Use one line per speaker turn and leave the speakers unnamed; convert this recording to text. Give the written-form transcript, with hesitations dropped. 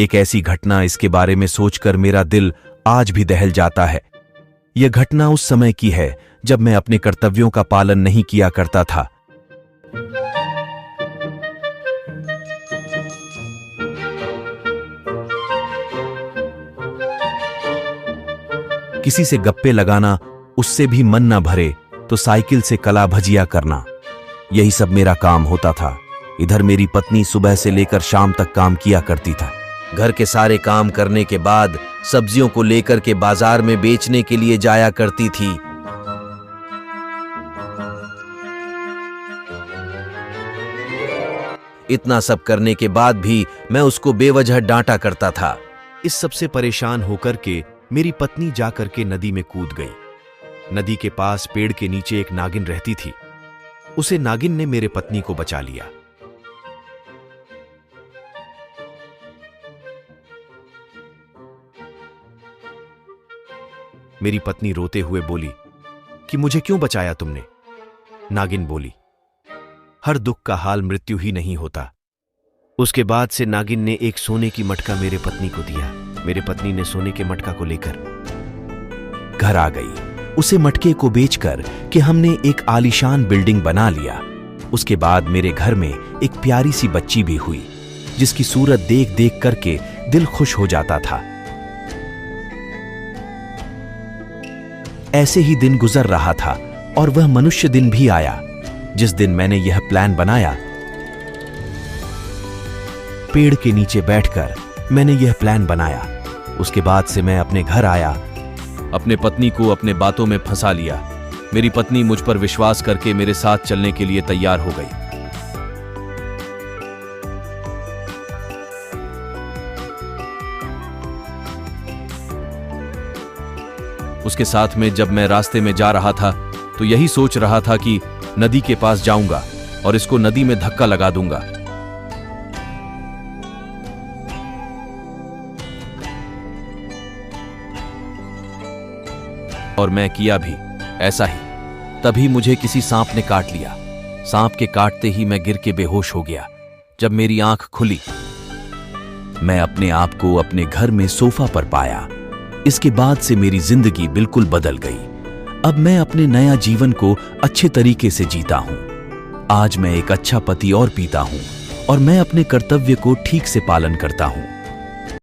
एक ऐसी घटना, इसके बारे में सोचकर मेरा दिल आज भी दहल जाता है। यह घटना उस समय की है जब मैं अपने कर्तव्यों का पालन नहीं किया करता था। किसी से गप्पे लगाना, उससे भी मन न भरे तो साइकिल से कला भजिया करना, यही सब मेरा काम होता था। इधर मेरी पत्नी सुबह से लेकर शाम तक काम किया करती था। घर के सारे काम करने के बाद सब्जियों को लेकर के बाजार में बेचने के लिए जाया करती थी। इतना सब करने के बाद भी मैं उसको बेवजह डांटा करता था। इस सब से परेशान होकर के मेरी पत्नी जाकर के नदी में कूद गई। नदी के पास पेड़ के नीचे एक नागिन रहती थी। उसे नागिन ने मेरे पत्नी को बचा लिया। मेरी पत्नी रोते हुए बोली कि मुझे क्यों बचाया तुमने? नागिन बोली, हर दुख का हाल मृत्यु ही नहीं होता। उसके बाद से नागिन ने एक सोने की मटका मेरे पत्नी को दिया। मेरे पत्नी ने सोने के मटका को लेकर घर आ गई। उसे मटके को बेचकर कि हमने एक आलीशान बिल्डिंग बना लिया। उसके बाद मेरे घर में एक प्यारी सी बच्ची भी हुई, जिसकी सूरत देख देख करके दिल खुश हो जाता था। ऐसे ही दिन गुजर रहा था और वह मनुष्य दिन भी आया जिस दिन मैंने यह प्लान बनाया। पेड़ के नीचे बैठकर मैंने यह प्लान बनाया। उसके बाद से मैं अपने घर आया, अपने पत्नी को अपने बातों में फंसा लिया। मेरी पत्नी मुझ पर विश्वास करके मेरे साथ चलने के लिए तैयार हो गई। उसके साथ में जब मैं रास्ते में जा रहा था तो यही सोच रहा था कि नदी के पास जाऊंगा और इसको नदी में धक्का लगा दूंगा। और मैं किया भी ऐसा ही। तभी मुझे किसी सांप ने काट लिया। सांप के काटते ही मैं गिर के बेहोश हो गया। जब मेरी आंख खुली, मैं अपने आप को अपने घर में सोफा पर पाया। इसके बाद से मेरी जिंदगी बिल्कुल बदल गई। अब मैं अपने नया जीवन को अच्छे तरीके से जीता हूं। आज मैं एक अच्छा पति और पीता हूं और मैं अपने कर्तव्य को ठीक से पालन करता हूं।